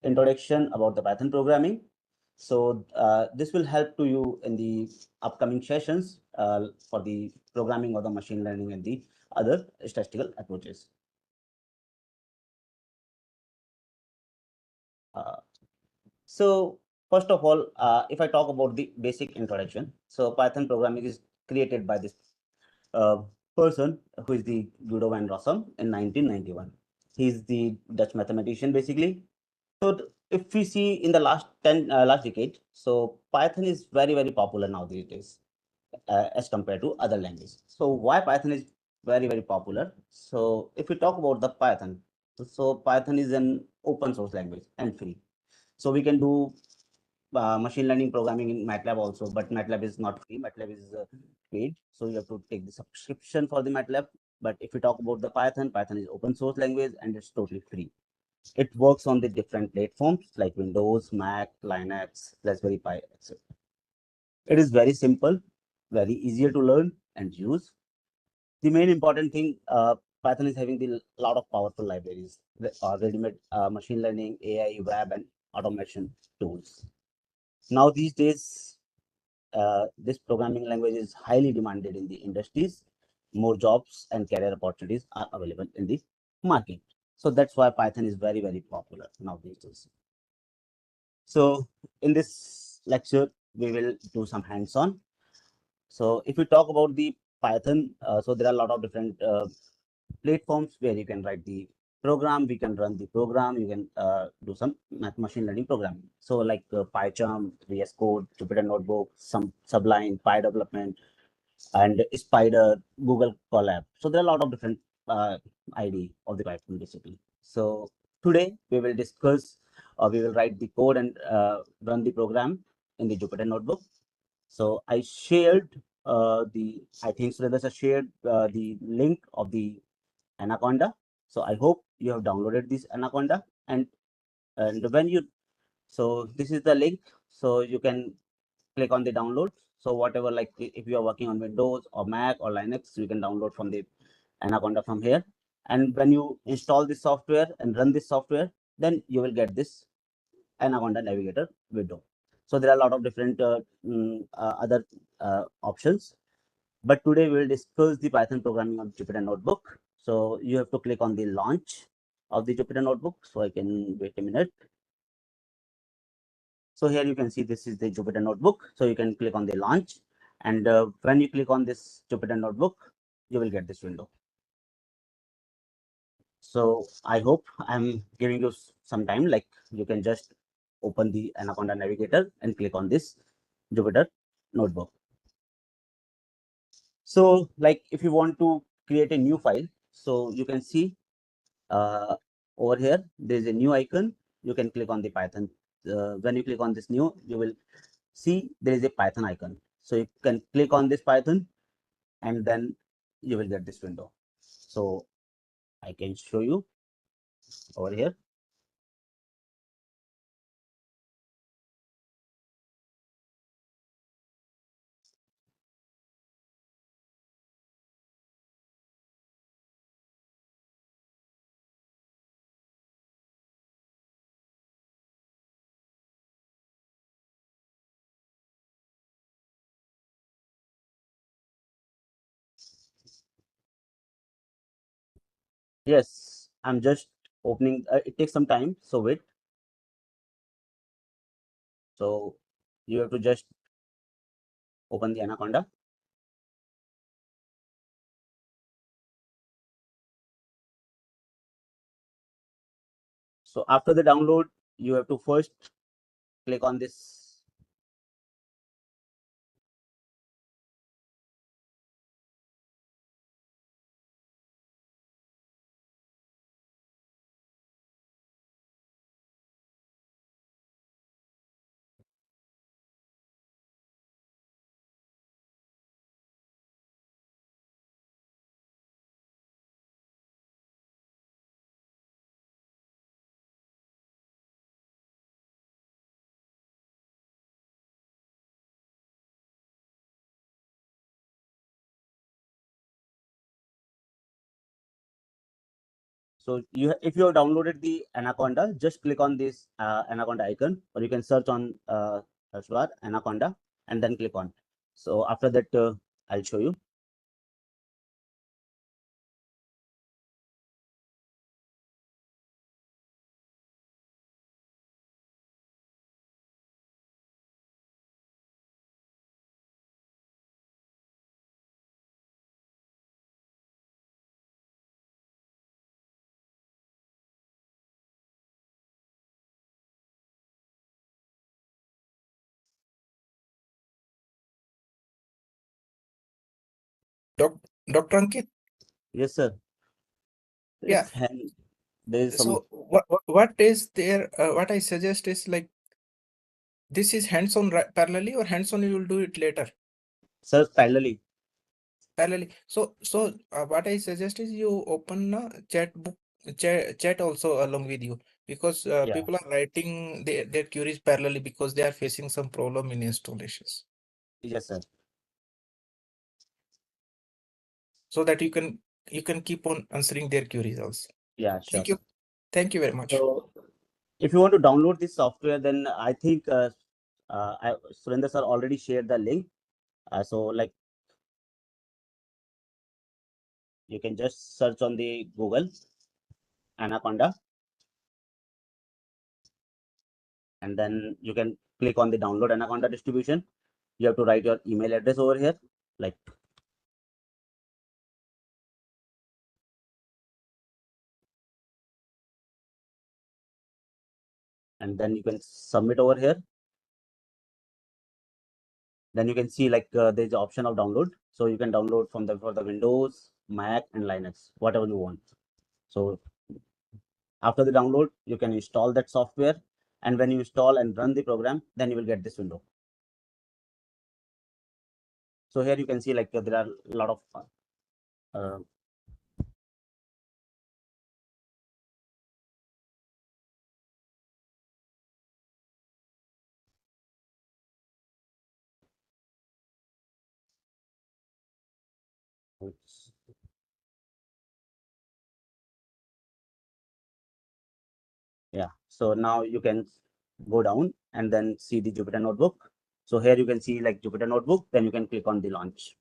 introduction about the Python programming. So this will help to you in the upcoming sessions for the programming or the machine learning and the other statistical approaches. Uh, so first of all, if I talk about the basic introduction, so Python programming is created by this uh, person who is the Guido van Rossum in 1991. He's the Dutch mathematician basically. So if we see in the last decade, so Python is very popular now these days as compared to other languages. So why Python is very popular? So if we talk about the Python, so Python is an open source language and free. So we can do machine learning programming in MATLAB also, but MATLAB is not free. MATLAB is paid, so you have to take the subscription for the MATLAB. But if we talk about the Python, Python is open source language and it's totally free. It works on the different platforms like Windows, Mac, Linux, Raspberry Pi, etc. It is very simple, very easier to learn and use. The main important thing, Python is having the lot of powerful libraries, ready-made machine learning, AI, web, and automation tools. Now these days, this programming language is highly demanded in the industries. More jobs and career opportunities are available in the market. So that's why Python is very popular now these days. So in this lecture, we will do some hands-on. So if we talk about the Python, so there are a lot of different platforms where you can write the program, we can run the program, you can do some machine learning programming. So like PyCharm, VS Code, Jupyter Notebook, some Sublime, PyDevelopment, and Spider, Google Colab. So there are a lot of different ID of the Python basically. So today we will discuss, or we will write the code and run the program in the Jupyter Notebook. So I shared I think Sridhar has shared the link of the Anaconda. So I hope you have downloaded this Anaconda, and when you, so this is the link. So you can click on the download. So whatever, like if you are working on Windows or Mac or Linux, you can download from the Anaconda from here. And when you install this software and run this software, then you will get this Anaconda Navigator window. So there are a lot of different other options. But today we will discuss the Python programming on Jupyter Notebook. So you have to click on the launch of the Jupyter Notebook. So I can wait a minute. So here you can see this is the Jupyter Notebook. So you can click on the launch. And when you click on this Jupyter Notebook, you will get this window. So I hope I'm giving you some time, like you can just open the Anaconda Navigator and click on this Jupyter Notebook. So like if you want to create a new file, so you can see over here, there is a new icon. You can click on the Python. When you click on this new, you will see there is a Python icon. So you can click on this Python and then you will get this window. So I can show you over here. Yes, I'm just opening. It takes some time. So wait. So you have to just open the Anaconda. So after the download, you have to first click on this. So if you have downloaded the Anaconda, just click on this Anaconda icon, or you can search on search bar Anaconda and then click on. So after that, I'll show you. Doc, Dr. Ankit, Yes, sir. yeah. There is some. So what is there? What I suggest is like this is hands-on parallelly, or hands-on you will do it later Sir, parallelly. parallelly. So what I suggest is you open a chat also along with you, because Yeah. people are writing their queries parallelly because they are facing some problem in installations. Yes, sir. So that you can keep on answering their queries also. Yeah, sure. Thank you. Thank you very much. So if you want to download this software, then I think Surendra sir already shared the link. So like you can just search on the Google Anaconda, and then you can click on the download Anaconda distribution. You have to write your email address over here, like, and then you can submit over here. Then you can see like there's the option of download. So you can download from the for the Windows, Mac, and Linux, whatever you want. So after the download, you can install that software, and when you install and run the program, then you will get this window. So here you can see like there are a lot of uh, yeah. So now you can go down and then see the Jupyter Notebook. So here you can see like Jupyter Notebook, then you can click on the launch.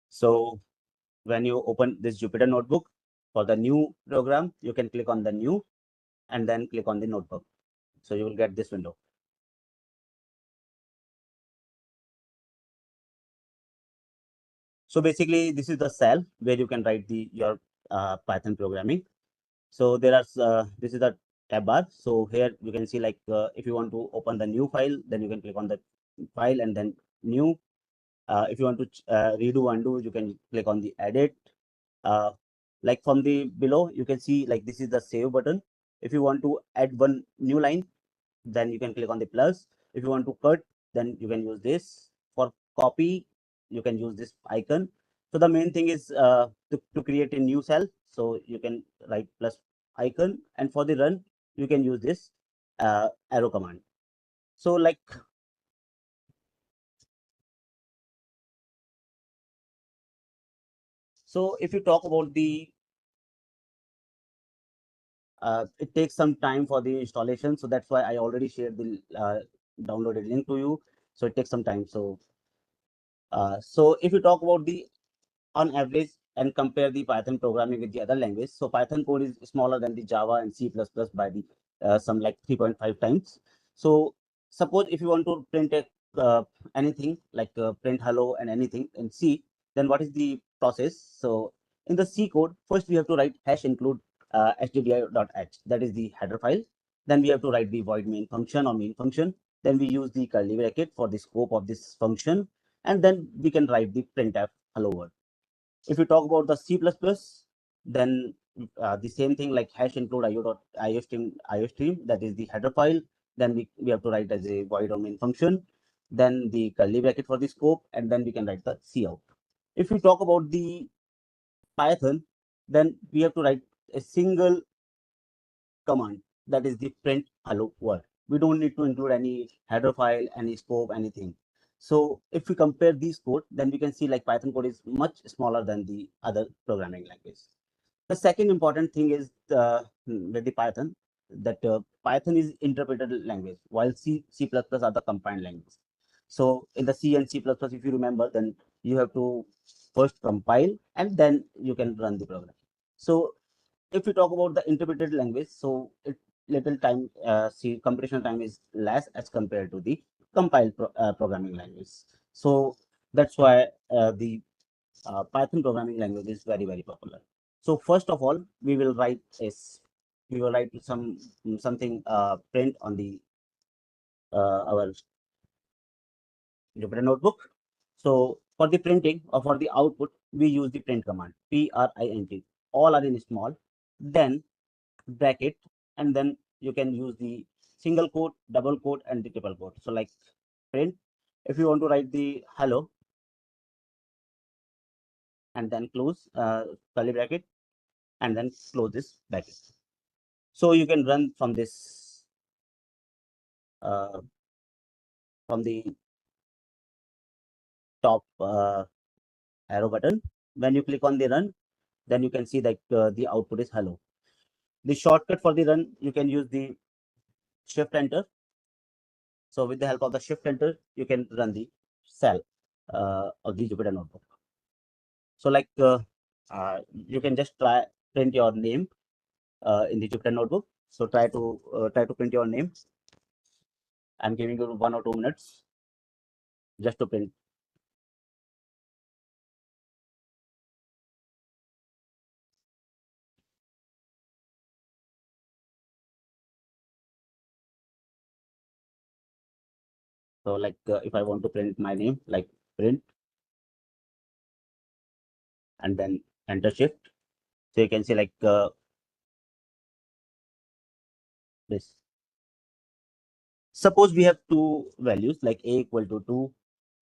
So when you open this Jupyter Notebook for the new program, you can click on the new and then click on the notebook. So you will get this window. So basically, this is the cell where you can write the your Python programming. So there are this is the tab bar. So here you can see like if you want to open the new file, then you can click on the file and then new. If you want to redo undo, you can click on the edit. Uh, like from the below, you can see like this is the save button. If you want to add one new line, then you can click on the plus. If you want to cut, then you can use this. For copy, you can use this icon. So the main thing is to create a new cell. So you can write plus icon, and for the run, you can use this arrow command. So like so if you talk about the it takes some time for the installation, so that's why I already shared the downloaded link to you. So it takes some time. So if you talk about the on average and compare the Python programming with the other language. So Python code is smaller than the Java and C++ by the some like 3.5 times. So suppose if you want to print a, anything like print hello and anything in C, then what is the process? So in the C code, first we have to write hash include stdio.h. That is the header file. Then we have to write the void main function or main function. Then we use the curly bracket for the scope of this function, and then we can write the printf hello world. If you talk about the C++, then the same thing, like hash include iostream, that is the header file. Then we have to write as a void or main function, then the curly bracket for the scope, and then we can write the cout. If we talk about the Python, then we have to write a single command, that is the print hello world. We don't need to include any header file, any scope, anything. So if we compare these code, then we can see like Python code is much smaller than the other programming language. The second important thing is with the Python, that Python is interpreted language, while C++ are the combined language. So in the C and C++, if you remember, then you have to first compile and then you can run the program. So if we talk about the interpreted language, so it little time, computation time is less as compared to the compiled programming language. So that's why the Python programming language is very popular. So first of all, we will write something print on the our Jupyter notebook. So for the printing or for the output, we use the print command, print. All are in small, then bracket, and then you can use the single quote, double quote, and the triple quote. So like print, if you want to write the hello, and then close curly bracket, and then close this bracket. So you can run from this from the top arrow button. When you click on the run, then you can see that the output is hello. The shortcut for the run, you can use the shift enter. So with the help of the shift enter, you can run the cell of the Jupyter notebook. So like you can just print your name in the Jupyter notebook. So try to print your name. I'm giving you 1 or 2 minutes just to print. So like if I want to print my name, like print and then enter shift. So you can see like this. Suppose we have two values like a equal to 2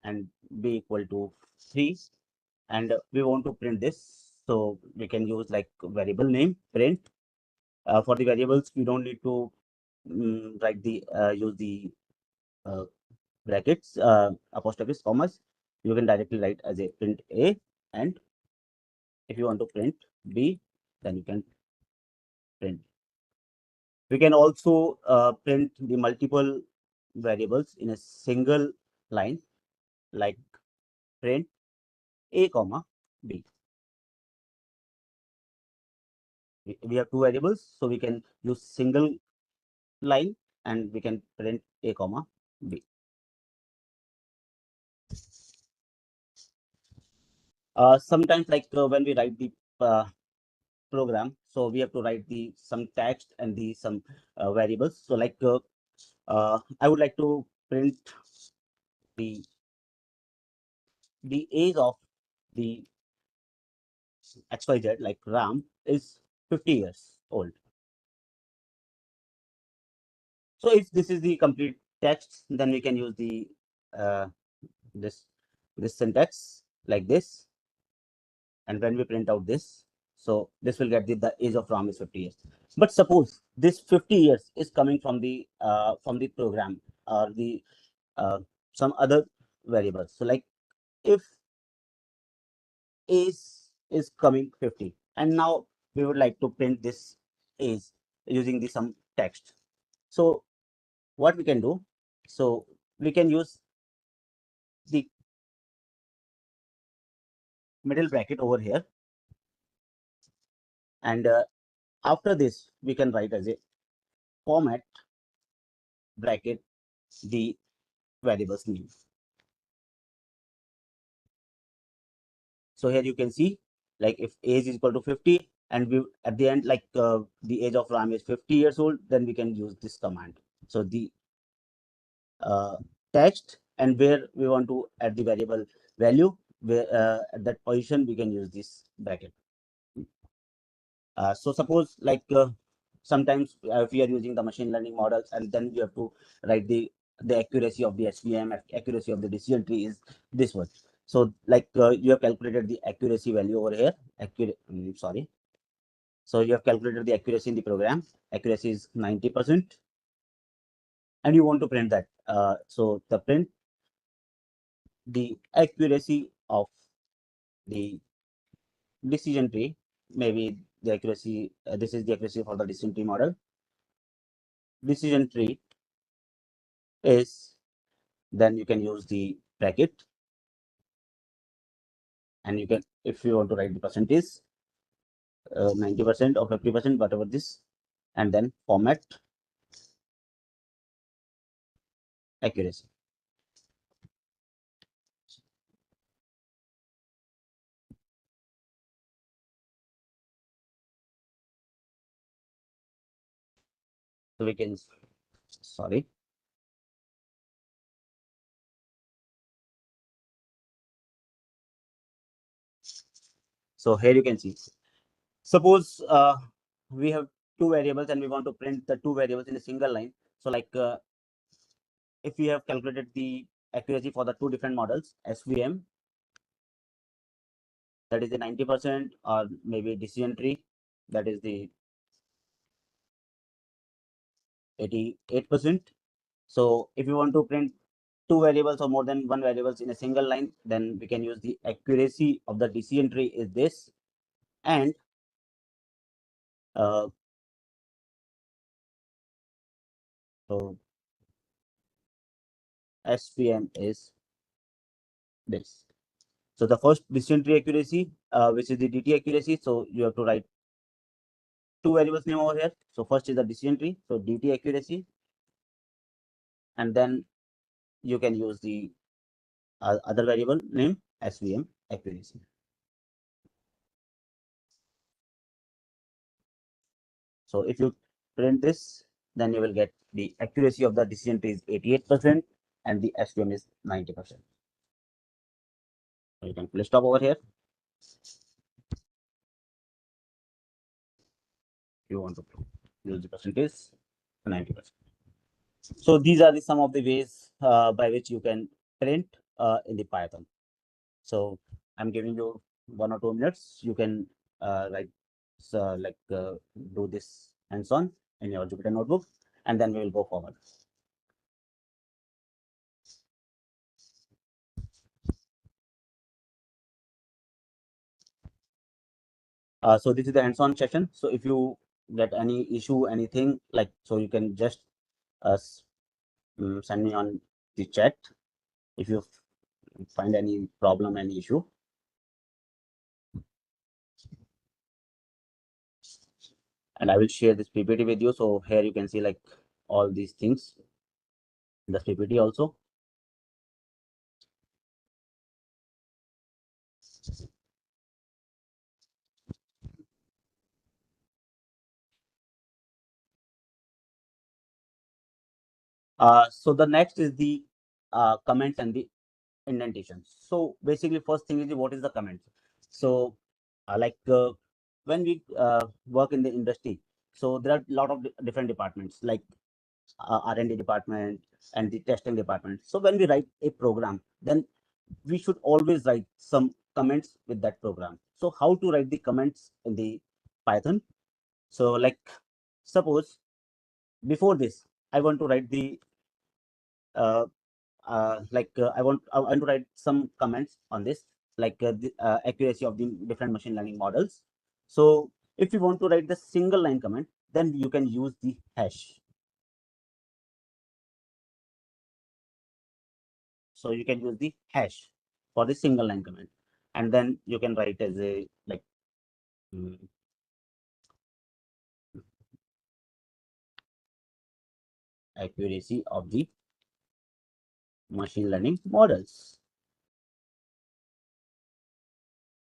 and b equal to 3, and we want to print this. So we can use like variable name print. For the variables, we don't need to write the use the uh, brackets, apostrophes, commas. You can directly write as a print a, and if you want to print b, then you can print. We can also print the multiple variables in a single line, like print a comma b. We have two variables, so we can use single line and we can print a comma b. Sometimes like when we write the program, so we have to write the some text and the some variables. So like I would like to print the age of the XYZ, like Ram is 50 years old. So if this is the complete text, then we can use the uh, this syntax like this, and when we print out this, so this will get the age of Ram is 50 years. But suppose this 50 years is coming from the program or the some other variables. So like if age is coming 50, and now we would like to print this age using the some text. So what we can do, so we can use the middle bracket over here, and after this we can write as a format bracket the variables name. So here you can see, like if age is equal to 50 and we at the end, like the age of RAM is 50 years old, then we can use this command. So the text, and where we want to add the variable value, where at that position we can use this bracket. So suppose like sometimes if we are using the machine learning models, and then you have to write the accuracy of the SVM, accuracy of the decision tree is this one. So like you have calculated the accuracy value over here. Sorry. So you have calculated the accuracy in the program. Accuracy is 90%, and you want to print that. So the print the accuracy of the decision tree, maybe the accuracy. This is the accuracy for the decision tree model. Decision tree is, then you can use the bracket, and you can, if you want to write the percentage, 90% or 50%, whatever this, and then format accuracy. So we can, sorry. So here you can see, suppose we have two variables and we want to print the two variables in a single line. So like if we have calculated the accuracy for the two different models, SVM, that is the 90%, or maybe decision tree, that is the 88%. So if you want to print two variables or more than one variables in a single line, then we can use the accuracy of the decision tree is this, and uh, so SVM is this. So the first decision tree accuracy, which is the DT accuracy, so you have to write two variables name over here. So first is the decision tree, so DT accuracy, and then you can use the other variable name SVM accuracy. So if you print this, then you will get the accuracy of the decision tree is 88% and the SVM is 90%. So you can full stop over here. You want to use the percentage 90%. So these are the some of the ways by which you can print in the Python. So I'm giving you 1 or 2 minutes. You can like do this hands-on in your Jupyter notebook, and then we will go forward. So this is the hands-on session. So if you get any issue, anything like, so you can just send me on the chat if you find any problem, any issue. And I will share this PPT with you. So here you can see like all these things in the PPT also. So the next is the comments and the indentations. So basically, first thing is what is the comment. So like when we work in the industry, so there are a lot of different departments like R&D department and the testing department. So when we write a program, then we should always write some comments with that program. So how to write the comments in the Python? So like suppose before this, I want to write the I want to write some comments on this, like the accuracy of the different machine learning models. So if you want to write the single line comment, then you can use the hash. So you can use the hash for the single line comment, and then you can write as a like mm, accuracy of the machine learning models.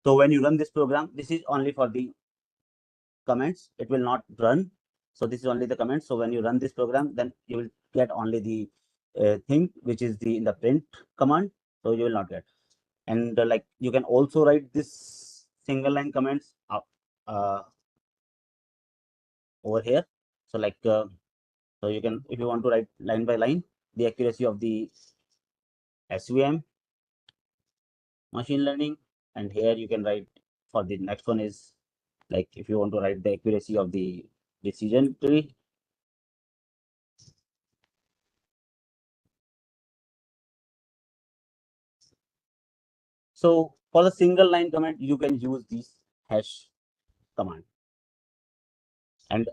So when you run this program, this is only for the comments, it will not run. So this is only the comments. So when you run this program, then you will get only the thing which is the in the print command. So you will not get. And like you can also write this single line comments up over here. So like so you can, if you want to write line by line the accuracy of the SVM machine learning, and here you can write for the next one is like if you want to write the accuracy of the decision tree. So for the single line comment, you can use this hash command. And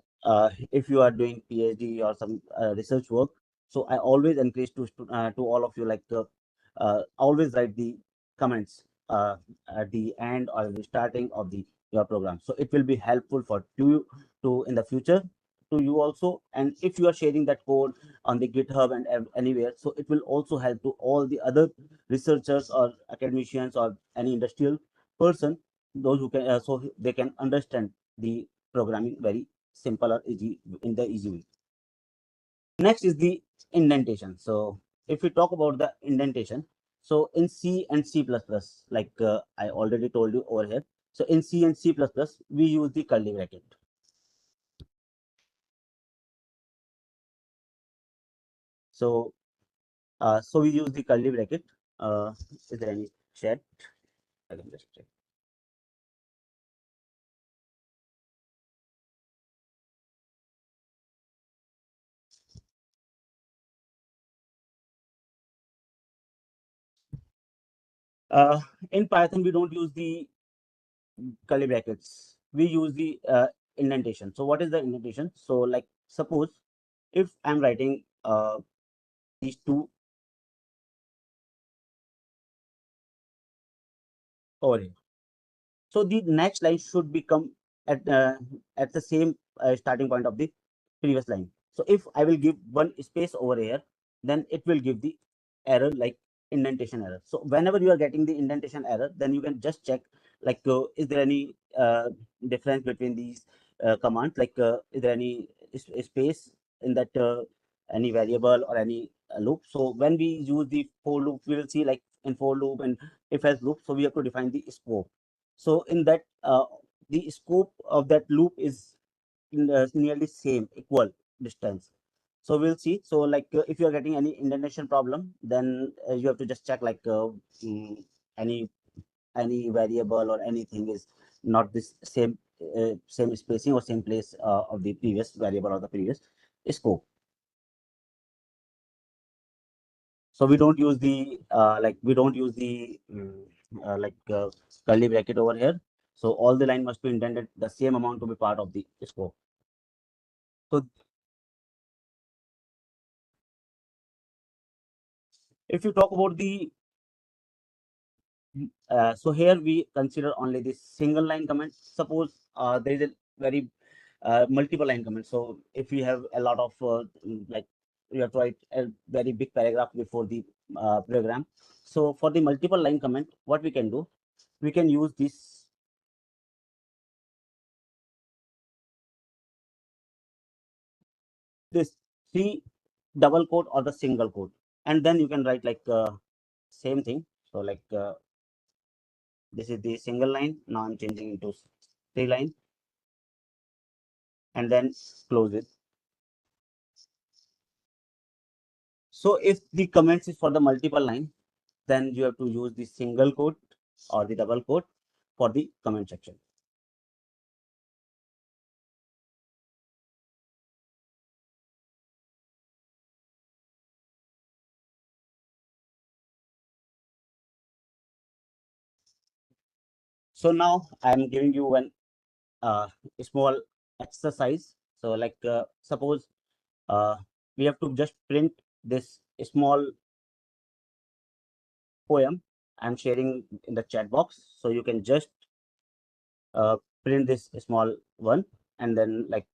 if you are doing PhD or some research work, so I always encourage to all of you like always write the comments at the end or the starting of the your program. So it will be helpful for you to in the future to you also. And if you are sharing that code on the GitHub and anywhere, so it will also help to all the other researchers or academicians or any industrial person, those who can so they can understand the programming very simple or easy in the easy way. Next is the indentation. So if we talk about the indentation, so in C and C++, like I already told you over here. So in C and C++, we use the curly bracket. So so we use the curly bracket. Is there any chat? I can just check. Uh, in Python, we don't use the curly brackets. We use the indentation. So what is the indentation? So like suppose if I'm writing these two over here. So the next line should become at the same starting point of the previous line. So if I will give one space over here, then it will give the error like indentation error. So whenever you are getting the indentation error, then you can just check like is there any difference between these commands? Like is there any space in that any variable or any loop? So when we use the for loop, we will see like in for loop and if else loop. So we have to define the scope. So in that the scope of that loop is nearly same equal distance. So we'll see. So like if you are getting any indentation problem, then you have to just check like any any variable or anything is not this same same spacing or same place of the previous variable or the previous scope. So we don't use the like we don't use the like curly bracket over here. So all the line must be indented the same amount to be part of the scope. So if you talk about the so here we consider only the single line comment. Suppose there is a very multiple line comment. So if we have a lot of like you have to write a very big paragraph before the program. So for the multiple line comment, what we can do, we can use this three double quote or the single quote, and then you can write like same thing. So like this is the single line. Now I'm changing into three line and then close it. So if the comments is for the multiple line, then you have to use the single quote or the double quote for the comment section. So now I'm giving you one small exercise. So like suppose we have to just print this small poem I'm sharing in the chat box. So you can just uh, print this small one and then like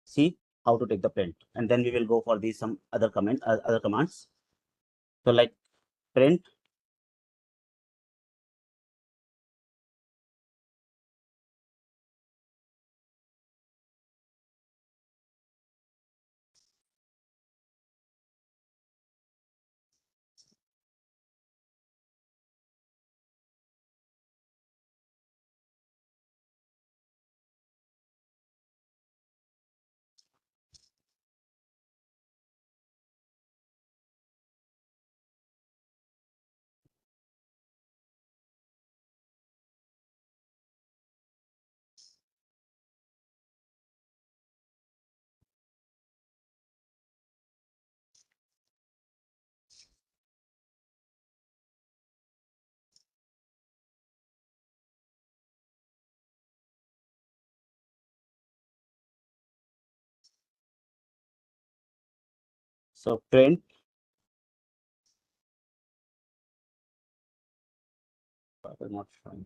see how to take the print, and then we will go for these some other other commands. So like print So print not showing.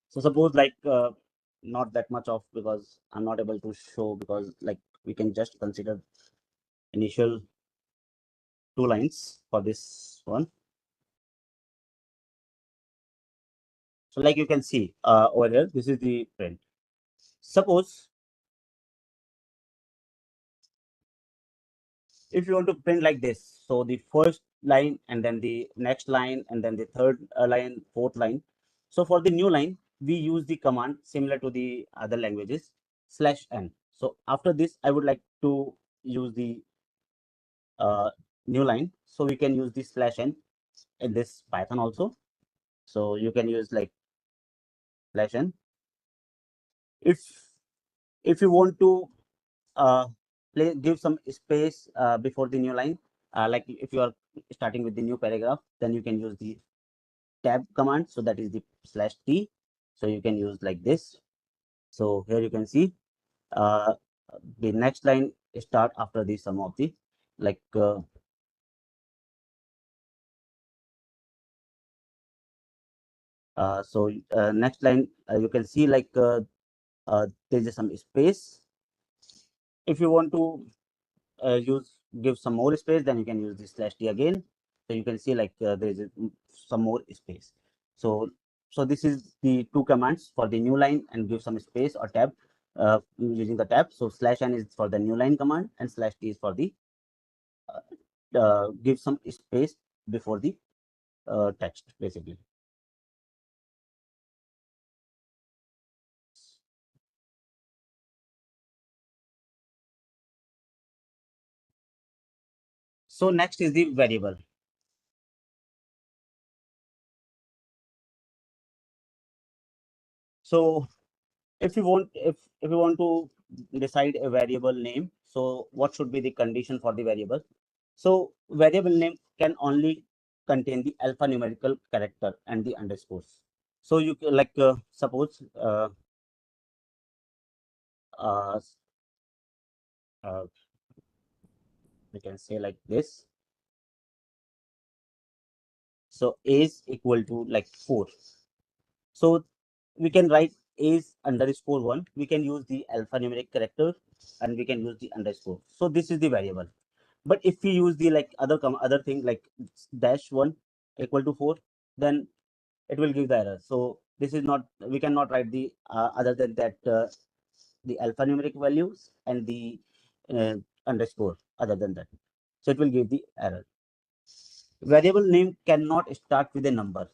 So suppose like not that much of, because I'm not able to show, because like we can just consider initial 2 lines for this one. So like you can see over here, this is the print. Suppose if you want to print like this, so the first line and then the next line and then the third line, fourth line. So for the new line, we use the command similar to the other languages, /n. So after this, I would like to use the uh, new line. So we can use the /n in this Python also. So you can use like /n. If you want to uh, give some space before the new line, like if you are starting with the new paragraph, then you can use the tab command. So that is the /t. So you can use like this. So here you can see uh, the next line start after the sum of the like next line you can see like there's some space. If you want to give some more space, then you can use this /t again. So you can see like there is some more space. So this is the two commands for the new line and give some space or tab using the tab. So /n is for the new line command and /t is for the give some space before the text basically. So next is the variable. So if you want to decide a variable name, so what should be the condition for the variable? So variable name can only contain the alphanumerical character and the underscores. So you can like suppose uh, uh, we can say like this. So a is equal to like 4. So we can write is underscore 1. We can use the alphanumeric character and we can use the underscore. So this is the variable. But if we use the like other thing like -1 equal to 4, then it will give the error. So this is not, we cannot write the other than that the alphanumeric values and the uh, underscore other than that. So it will give the error. Variable name cannot start with a number.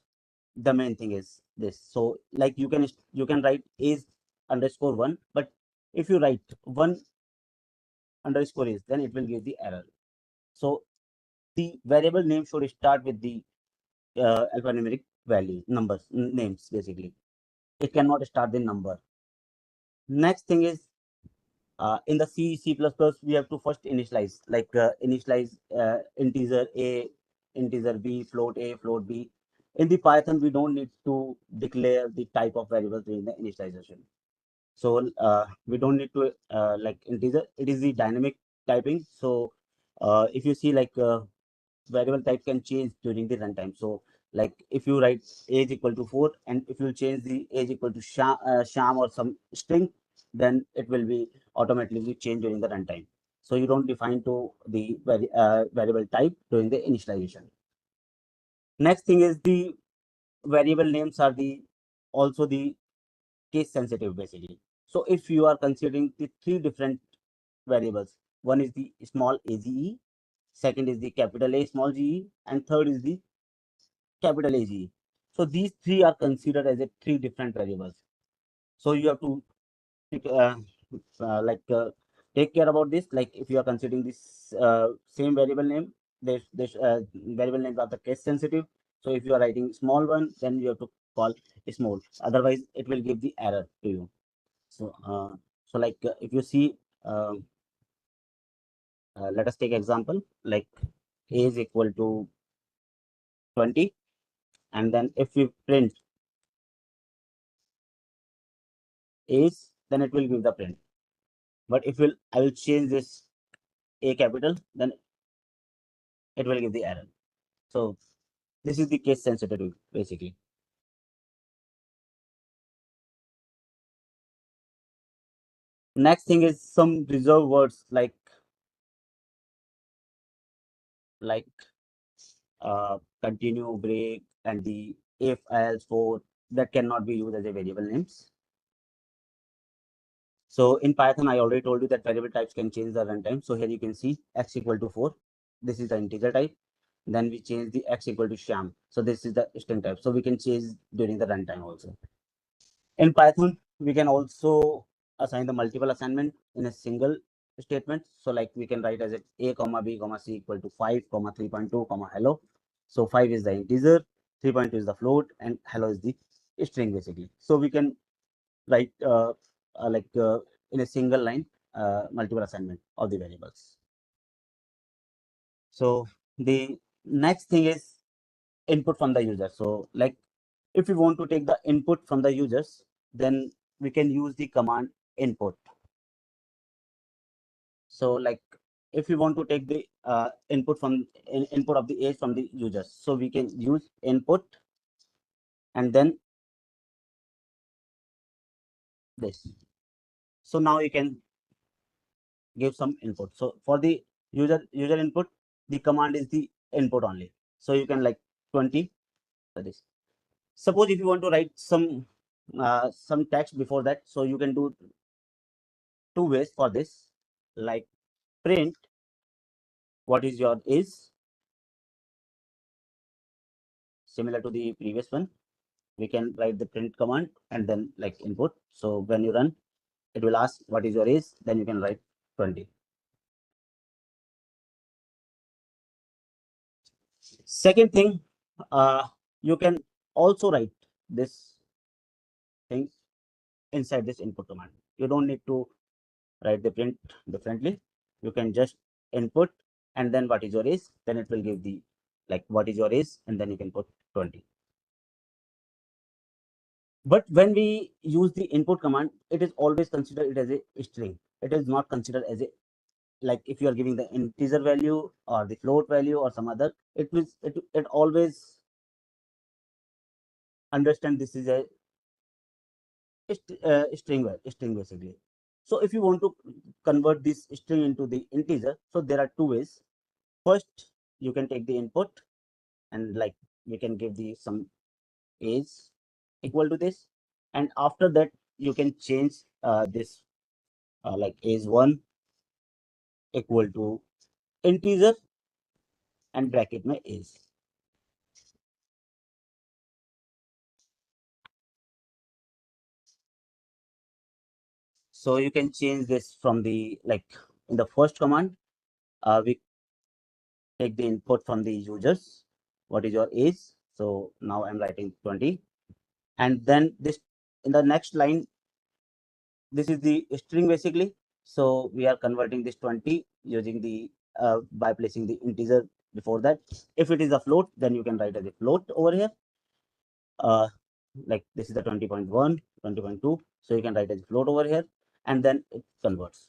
The main thing is this. So like you can write is underscore 1, but if you write 1 underscore is, then it will give the error. So the variable name should start with the alphanumeric value numbers names basically. It cannot start the number. Next thing is in the C++, we have to first initialize, like initialize integer a, integer b, float a, float b. In the Python, we don't need to declare the type of variables during the initialization. So we don't need to like integer. It is the dynamic typing. So if you see like variable type can change during the runtime. So like if you write age equal to 4 and if you change the age equal to sham or some string, then it will be automatically changed during the runtime. So you don't define to the variable type during the initialization. Next thing is the variable names are the also the case sensitive basically. So if you are considering the three different variables, one is the small age, second is the capital A small ge, and third is the capital AGE. So these three are considered as a three different variables. So you have to uh, like take care about this. Like if you are considering this same variable name, this variable names are the case sensitive. So if you are writing small one, then you have to call small. Otherwise, it will give the error to you. So like if you see, um, let us take example like a is equal to 20, and then if we print is, then it will give the print. But if I will change this a capital, then it will give the error. So this is the case sensitive basically. Next thing is some reserved words like continue, break, and the if, else, for, that cannot be used as a variable names. So in Python, I already told you that variable types can change the runtime. So here you can see x equal to 4. This is the integer type. Then we change the x equal to sham. So this is the string type. So we can change during the runtime also. In Python, we can also assign the multiple assignment in a single statement. So like we can write as a comma b comma c equal to 5 comma 3.2 comma hello. So 5 is the integer, 3.2 is the float, and hello is the string basically. So we can write like in a single line multiple assignment of the variables. So the next thing is input from the user. So like if we want to take the input from the users, then we can use the command input. So like if we want to take the input from input of the age from the users, so we can use input and then this. So now you can give some input. So for the user input, the command is the input only. So you can like 20 for this. Suppose if you want to write some text before that, so you can do two ways for this, like print what is your is, similar to the previous one. We can write the print command and then like input. So when you run, it will ask what is your is, then you can write 20. Second thing, you can also write this thing inside this input command. You don't need to write the print differently. You can just input and then what is your is, then it will give the like what is your is, and then you can put 20. But when we use the input command, it is always considered it as a string. It is not considered as a, like if you are giving the integer value or the float value or some other, it always understand this is a string basically. So if you want to convert this string into the integer, so there are two ways. First, you can take the input and like we can give the some age equal to this, and after that you can change this like age1 equal to integer and bracket my age. So you can change this from the like in the first command, we take the input from the users. What is your age? So now I'm writing 20, and then this in the next line, this is the string basically. So we are converting this 20 using the by placing the integer before that. If it is a float, then you can write as a float over here. Uh, like this is the 20.1, 20.2. So you can write as a float over here, and then it converts.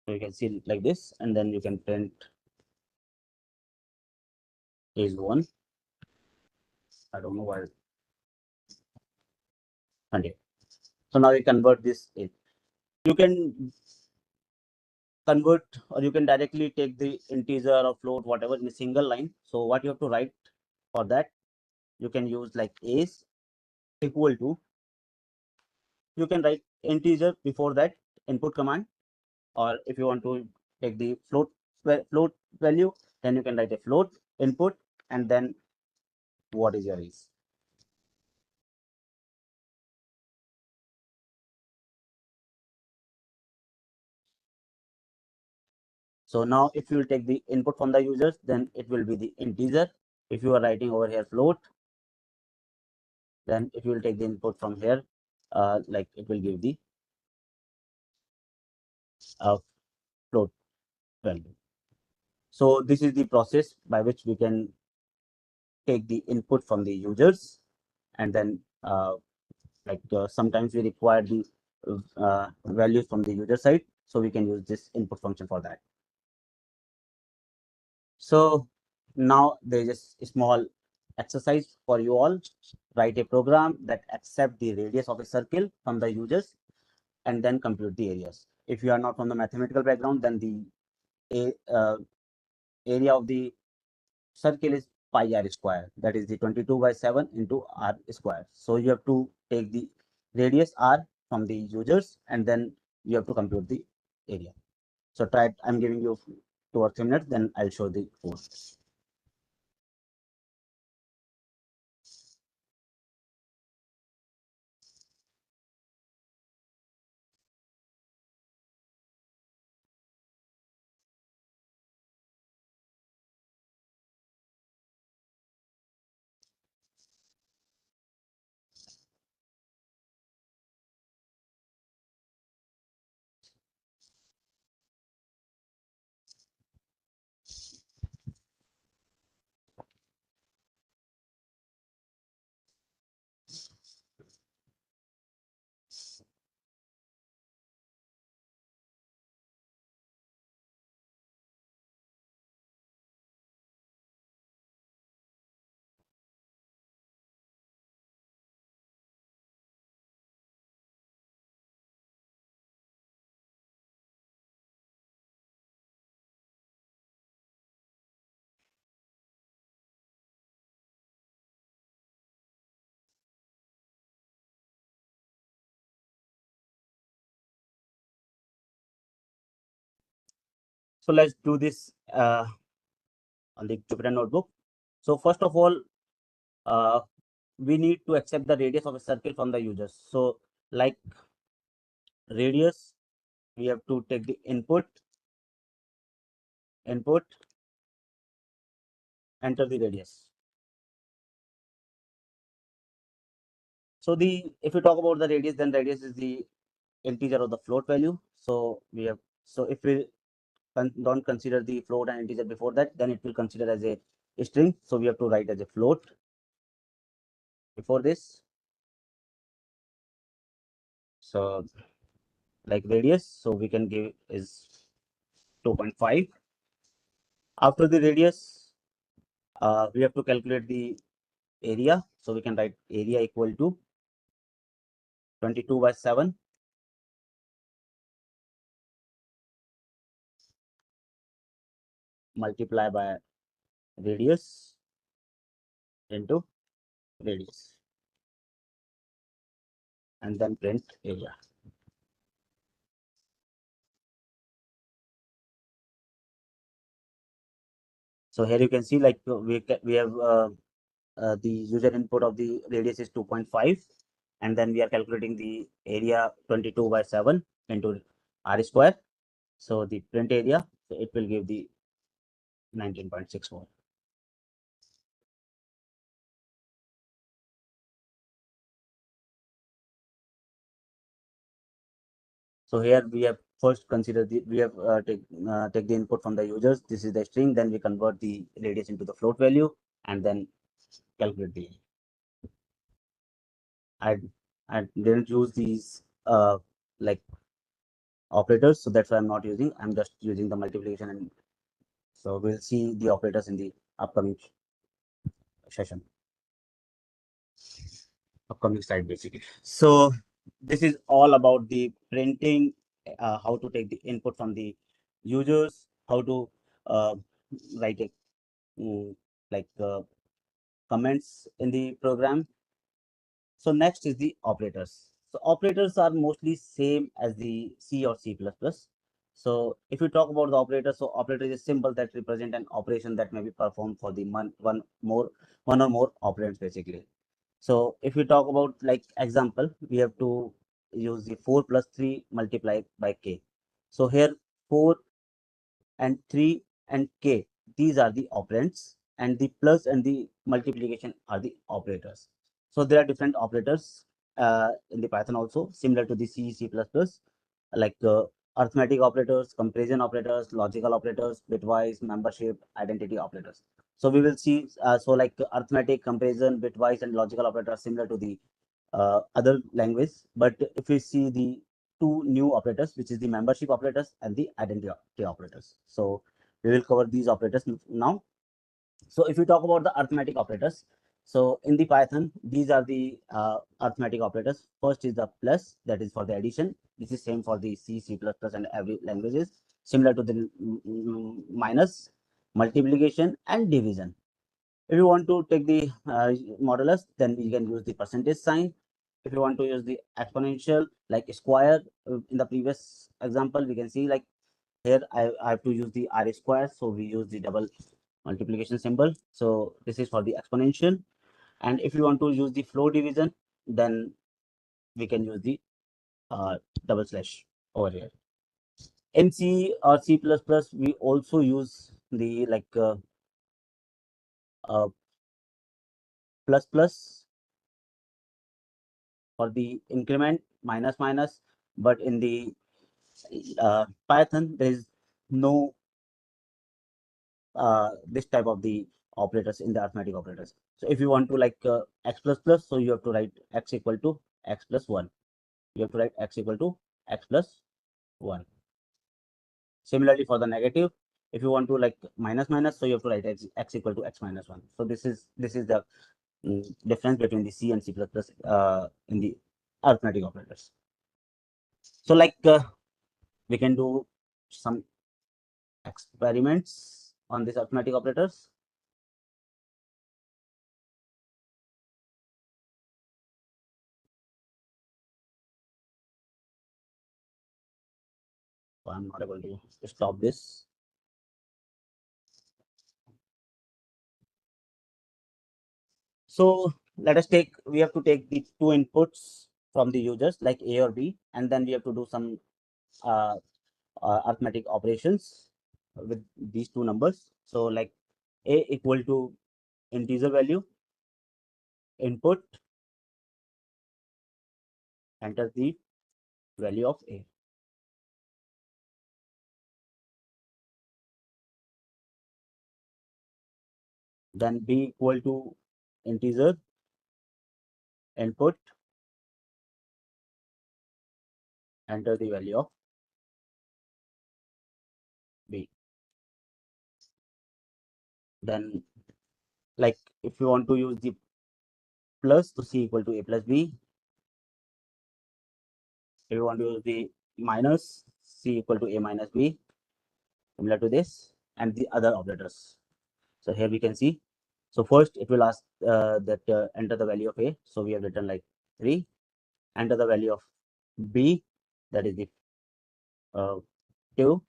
So you can see it like this, and then you can print is one. I don't know why 100. So now you convert this in. You can convert, or you can directly take the integer or float, whatever, in a single line. So what you have to write for that, you can use like is equal to, you can write integer before that input command, or if you want to take the float value, then you can write a float input, and then what is your is. So now if you take the input from the users, then it will be the integer. If you are writing over here float, then if you will take the input from here, like it will give the float value. So this is the process by which we can take the input from the users, and then sometimes we require the values from the user side, so we can use this input function for that. So now there is a small exercise for you all. Write a program that accept the radius of a circle from the users and then compute the areas. If you are not from the mathematical background, then the area of the circle is pi r square, that is the 22/7 into r square. So you have to take the radius r from the users, and then you have to compute the area. So try it. I'm giving you 2 or 3 minutes, then I'll show the code. So let's do this on the Jupyter notebook. So first of all, uh, we need to accept the radius of a circle from the users. So like radius, we have to take the input, enter the radius. So if we talk about the radius, then radius is the integer of the float value. So if we don't consider the float and integer before that, then it will consider as a string. So we have to write as a float before this. So like radius, so we can give is 2.5. After the radius, we have to calculate the area. So we can write area equal to 22/7 multiply by radius into radius, and then print area. So here you can see like we have the user input of the radius is 2.5, and then we are calculating the area 22/7 into r square. So the print area, so it will give the 19.64. So here we have first consider we have take the input from the users. This is the string. Then we convert the radius into the float value, and then calculate the. I I didn't use these like operators, so that's why I'm not using. I'm just using the multiplication, and so we'll see the operators in the session, upcoming slide basically. So this is all about the printing, how to take the input from the users, how to write a like comments in the program. So next is the operators. So operators are mostly same as the C or C++. So if you talk about the operator, so operator is a symbol that represent an operation that may be performed for the one or more operands basically. So if we talk about like example, we have to use the 4 plus 3 multiplied by k. So here 4 and 3 and k, these are the operands, and the plus and the multiplication are the operators. So there are different operators in the Python also, similar to the C++, like arithmetic operators, comparison operators, logical operators, bitwise, membership, identity operators. So we will see, so like arithmetic, comparison, bitwise, and logical operators similar to the other language. But if we see the two new operators, which is the membership operators and the identity operators. So we will cover these operators now. So if we talk about the arithmetic operators, so in the Python, these are the arithmetic operators. First is the plus, that is for the addition. This is same for the C, C++, and every languages, similar to the minus, multiplication, and division. If you want to take the modulus, then we can use the percentage sign. If you want to use the exponential, like square, in the previous example, we can see like here I have to use the r square, so we use the double multiplication symbol. So this is for the exponential. And if you want to use the floor division, then we can use the double slash over here. In C or C++, we also use the like uh, plus plus for the increment, minus minus, but in the Python there is no this type of the operators in the arithmetic operators. So if you want to like x plus plus, so you have to write x equal to x plus 1. You have to write x equal to x plus 1. Similarly for the negative, if you want to like minus minus, so you have to write x equal to x minus 1. So this is the difference between the C and C++ in the arithmetic operators. So like we can do some experiments on these arithmetic operators. So I'm not able to stop this. So let us take, we have to take the two inputs from the users like A or B, and then we have to do some uh, arithmetic operations with these two numbers. So like A equal to integer value, input, enter the value of A. Then B equal to integer, input, enter the value of B. Then like if you want to use the plus, to C equal to A plus B. If you want to use the minus, C equal to A minus B, similar to this, and the other operators. So here we can see. So first it will ask that enter the value of A. So we have written like 3. Enter the value of B, that is the 2.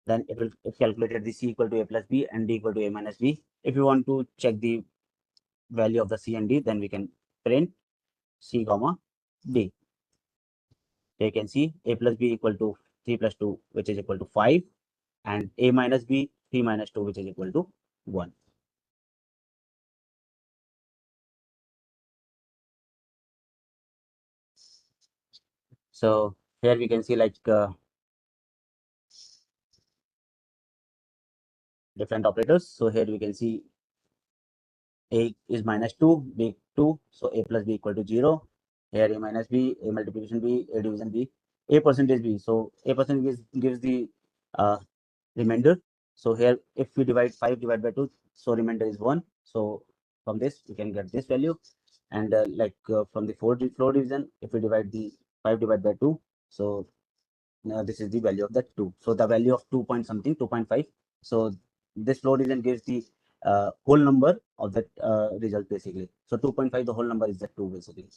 Then it will calculate the C equal to A plus B and D equal to A minus B. If you want to check the value of the C and D, then we can print C comma D. You can see A plus B equal to 3 plus 2, which is equal to 5, and A minus B 3 minus 2, which is equal to 1. So here we can see like different operators. So here we can see A is minus 2, B 2. So A plus B equal to 0. Here A minus B, A multiplication B, A division B, A percentage B. So A percentage gives the uh, remainder. So here if we divide 5 divided by 2, so remainder is 1. So from this we can get this value. And like from the floor division, if we divide the 5 divided by 2, so this is the value of that 2. So the value of 2 point something, 2.5. So this float region gives the whole number of that result basically. So 2.5, the whole number is that 2 basically.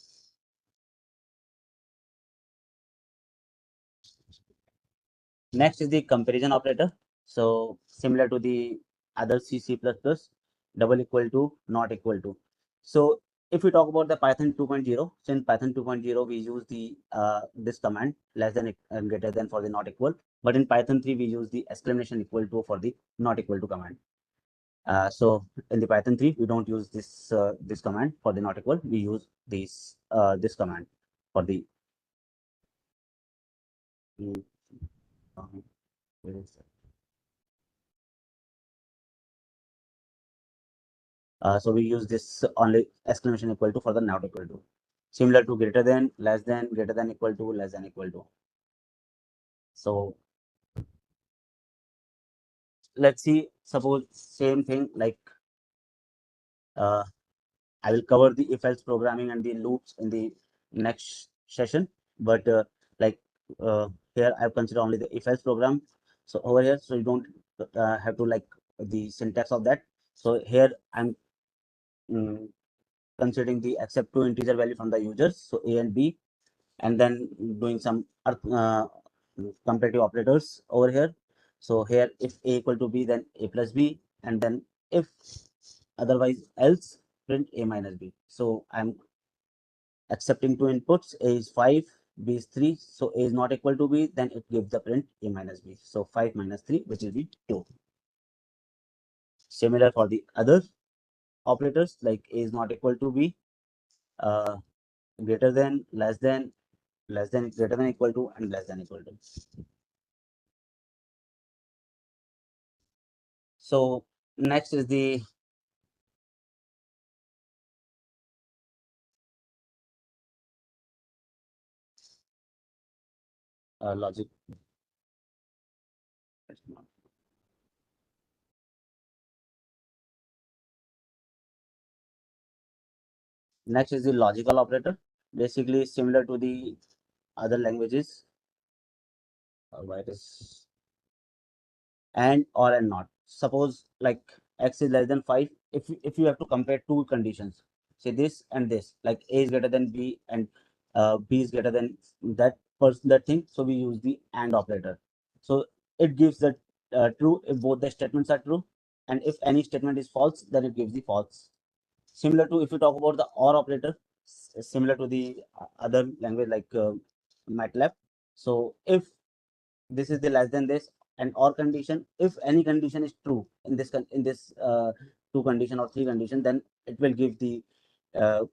Next is the comparison operator. So similar to the other C++, double equal to, not equal to. So if we talk about the Python 2.0, so in Python 2.0 we use the this command less than and greater than for the not equal, but in Python 3 we use the exclamation equal to for the not equal to command. So in the Python 3 we don't use this command for the not equal. We use this command for the mm, where is it? So we use this only exclamation equal to for the not equal to. Similar to greater than, less than, greater than equal to, less than equal to. So let's see, suppose same thing like uh, I will cover the if else programming and the loops in the next session. But like here I've considered only the if else program. So over here, so you don't have to like the syntax of that. So here I'm mm, considering the accept two integer value from the users, so A and B, and then doing some comparative operators over here. So here if A equal to B, then A plus B, and then if otherwise else, print A minus B. So I'm accepting two inputs, A is 5, B is 3. So A is not equal to B, then it gives the print A minus B. So 5 minus 3, which will be 2. Similar for the other operators, like A is not equal to B, uh, greater than, less than, greater than equal to, and less than equal to. So next is the logic. Next is the logical operator, basically similar to the other languages. Why it is and or and not. Suppose like x is less than 5. If you have to compare two conditions, say this and this, like A is greater than B and B is greater than that thing. So we use the and operator. So it gives the true if both the statements are true, and if any statement is false, then it gives the false. Similar to if you talk about the or operator, similar to the other language like MATLAB. So if this is the less than this and or condition, if any condition is true in this two condition or three condition, then it will give the uh,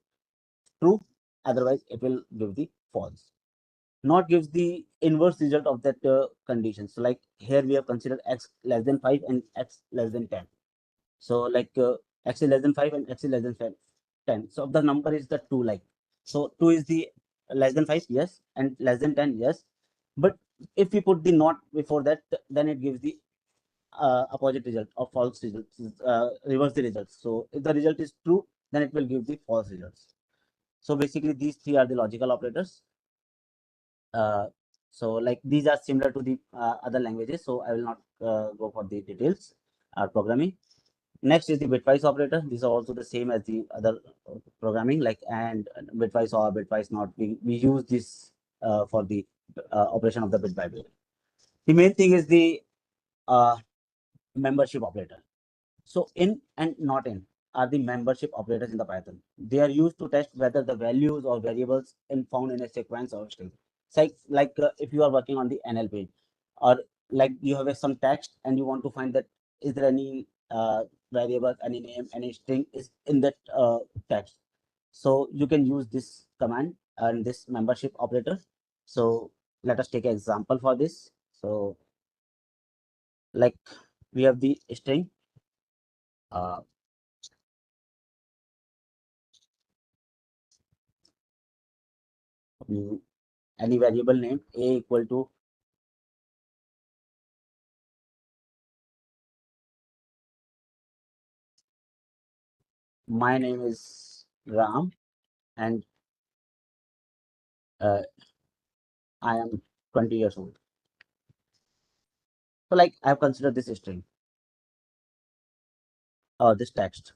true, otherwise it will give the false. Not gives the inverse result of that condition. So like here we have considered x less than 5 and x less than 10. So like x is less than 5 and x is less than 10. So the number is the 2, like, so 2 is the less than 5, yes, and less than 10, yes. But if we put the not before that, then it gives the opposite result or false results, reverse the results. So if the result is true, then it will give the false results. So basically these three are the logical operators. uh, so like these are similar to the other languages, so I will not go for the details programming. Next is the bitwise operator. These are also the same as the other programming, like and bitwise or bitwise not. We use this for the operation of the bit by bit. The main thing is the uh, membership operator. So in and not in are the membership operators in the Python. They are used to test whether the values or variables found in a sequence or string. So like if you are working on the NL page, or like you have some text and you want to find that is there any variable, any name, any string is in that text. So you can use this command and this membership operator. So let us take an example for this. So like we have the string. Uh, any variable name a equal to my name is Ram, and uh, I am 20 years old. So like I have considered this string or this text.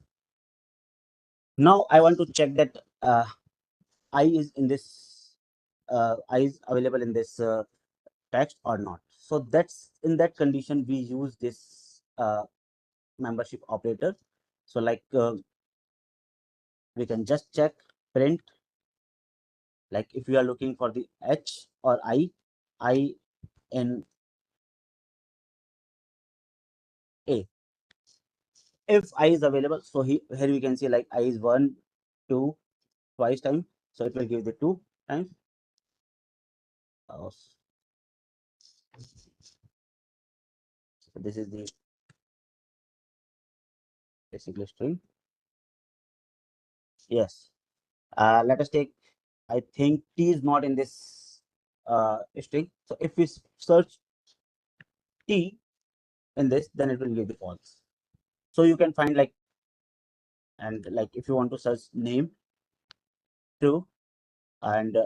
Now I want to check that I is in this I is available in this text or not. So that's in that condition we use this membership operator. So like we can just check print, like if you are looking for the H or I in A. If I is available, so here we can see like I is 1, 2, twice time. So it will give the 2 times. So this is the basically string. Yes. Let us take, I think T is not in this string. So if we search T in this, then it will give the false. So you can find like, and like if you want to search name too, and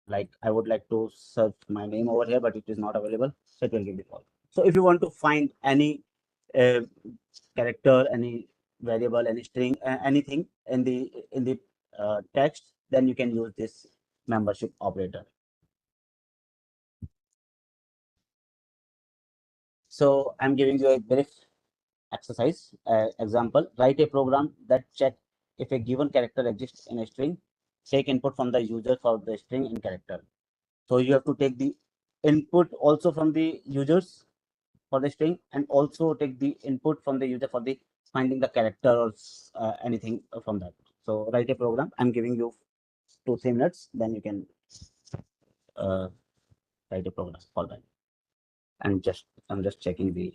like I would like to search my name over here, but it is not available, so it will give the false. So if you want to find any uh, character, any variable, any string, anything in the text, then you can use this membership operator. So I'm giving you a brief exercise example. Write a program that check if a given character exists in a string. Take input from the user for the string and character. So you have to take the input also from the users for the string, and also take the input from the user for the finding the character or anything from that. So write a program. I'm giving you 2 3 minutes, then you can uh, write a program for that. And just I'm just checking the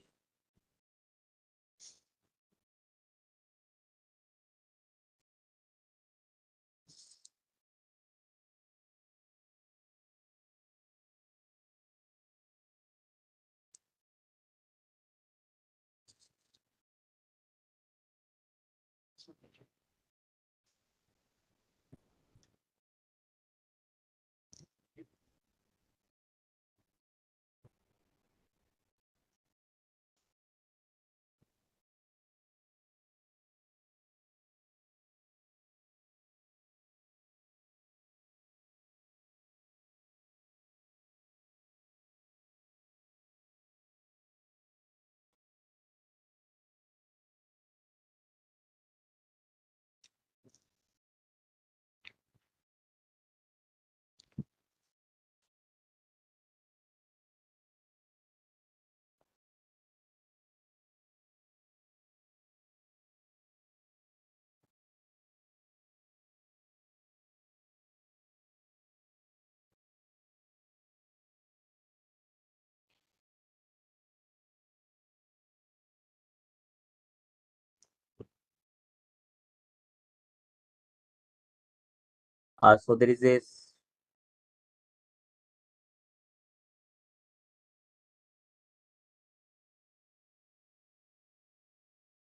so there is a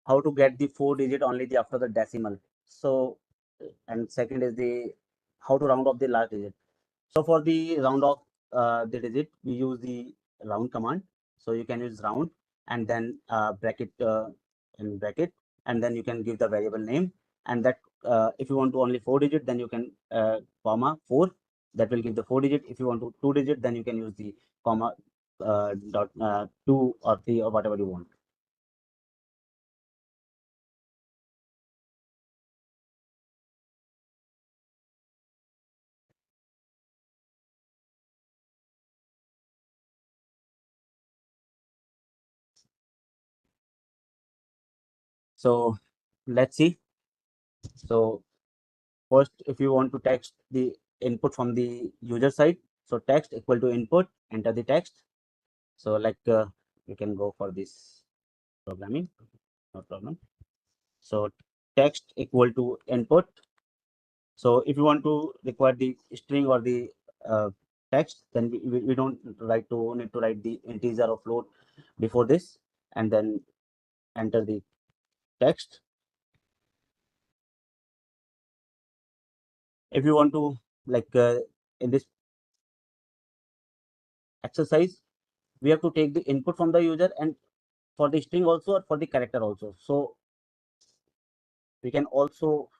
how to get the 4 digit only the after the decimal. So and second is the how to round off the last digit. So for the round off the digit, we use the round command. So you can use round and then bracket in bracket, and then you can give the variable name. And that if you want to only 4 digit, then you can comma 4. That will give the 4 digit. If you want to 2 digit, then you can use the comma dot 2 or 3 or whatever you want. So let's see. So first, if you want to text the input from the user side, so text equal to input, enter the text. So like you can go for this programming, no problem. So text equal to input. So if you want to require the string or the text, then we don't need to write the integer or float before this, and then enter the text. If you want to like in this exercise, we have to take the input from the user, and for the string also or for the character also. So we can also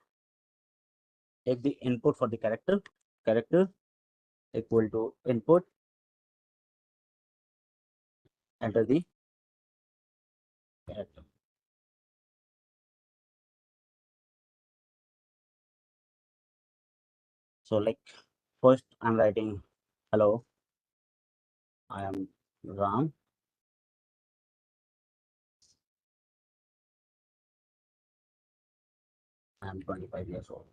take the input for the character equal to input, enter the character. So like first I'm writing hello, I am Ram, I am 25 years old.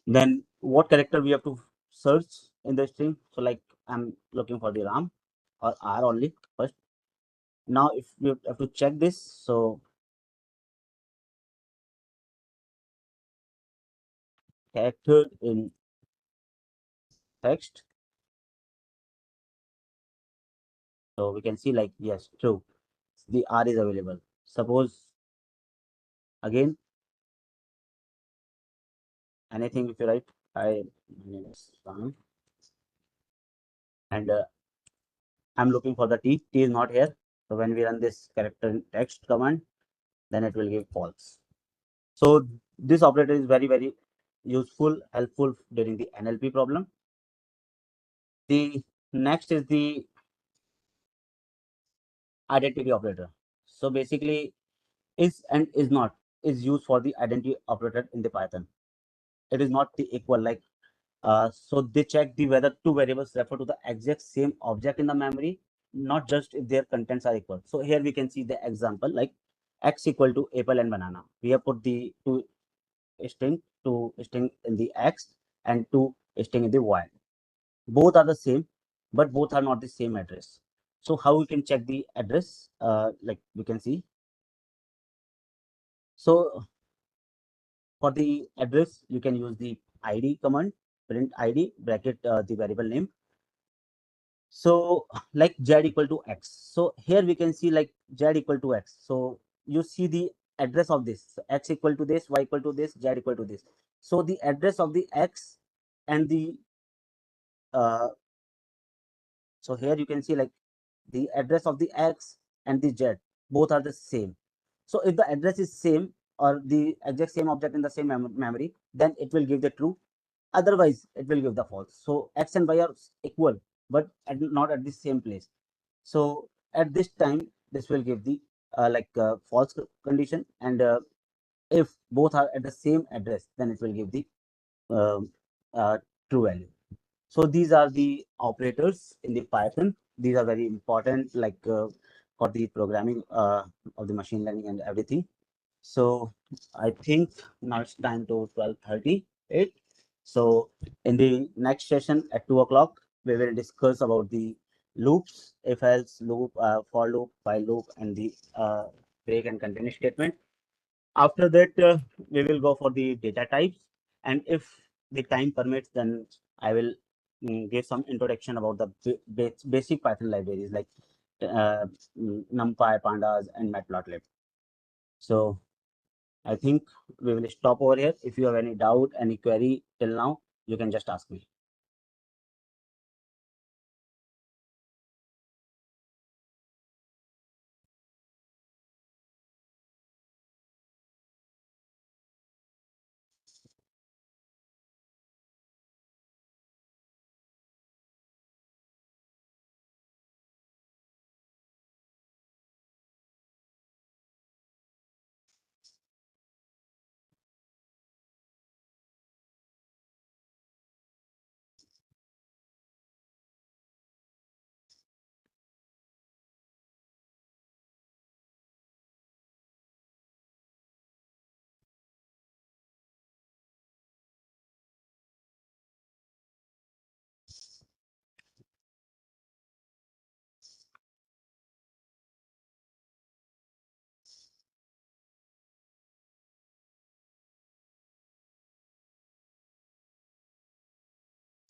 Then what character we have to search in the string? So like I'm looking for the Ram or R only first. Now if we have to check this, so character in text, so we can see like yes, true, the R is available. Suppose again anything if you write, I my name is Ram and I'm looking for the T. T is not here. So when we run this character in text command, then it will give false. So this operator is very, very useful, helpful during the NLP problem. The next is the identity operator. So basically, is and is not is used for the identity operator in the Python. It is not the equal like so they check the whether two variables refer to the exact same object in the memory, not just if their contents are equal. So here we can see the example like x equal to apple and banana. We have put the two string in the x and two string in the y. Both are the same, but both are not the same address. So how we can check the address? Like we can see. So for the address, you can use the id command, print id bracket the variable name. So like z equal to x. So here we can see like z equal to x. So you see the address of this. So x equal to this, y equal to this, z equal to this. So the address of the x and the uh, so here you can see like the address of the x and the z both are the same. So if the address is same or the exact same object in the same memory, then it will give the true. Otherwise, it will give the false. So x and y are equal, but not at the same place. So at this time, this will give the false condition, and if both are at the same address, then it will give the um, uh, true value. So these are the operators in the Python. These are very important, like for the programming of the machine learning and everything. So I think now it's time to 12:38. So in the next session at 2 o'clock, we will discuss about the loops, if else loop, for loop, while loop, and the break and continue statement. After that, we will go for the data types, and if the time permits, then I will give some introduction about the basic Python libraries like uh, NumPy, Pandas, and Matplotlib. So I think we will stop over here. If you have any doubt, any query till now, you can just ask me.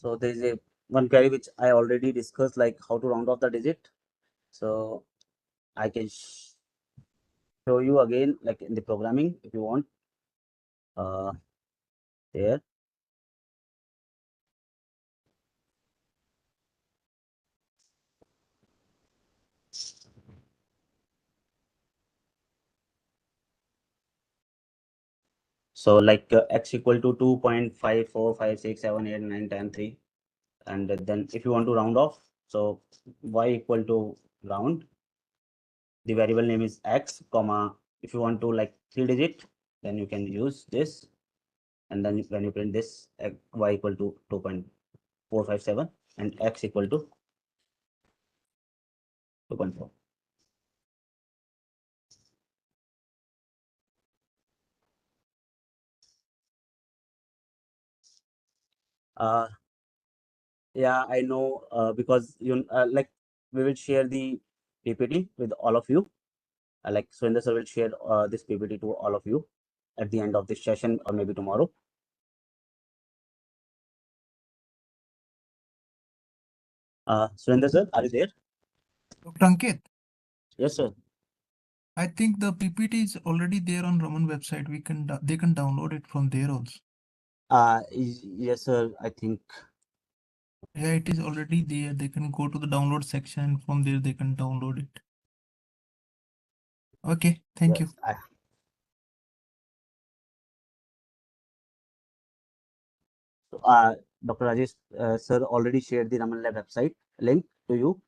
So there is a one query which I already discussed, like how to round off the digit. So I can show you again, like in the programming, if you want. Uh, there. So like x equal to 2.54567893, and then if you want to round off, so y equal to round, the variable name is x, comma, if you want to like 3 digit, then you can use this, and then when you print this, y equal to 2.457 and x equal to 2.4. Uh, yeah, I know, because you like we will share the PPT with all of you. Like Surinder sir will share this PPT to all of you at the end of this session or maybe tomorrow. Surinder sir, are you there? Dr. Ankit, Yes, sir. I think the PPT is already there on Raman website. They can download it from there also. Yes, sir. I think Yeah, it is already there. They can go to the download section. From there, they can download it. Okay, thank you. yes. So, Dr. Rajesh sir already shared the Raman Lab website link to you.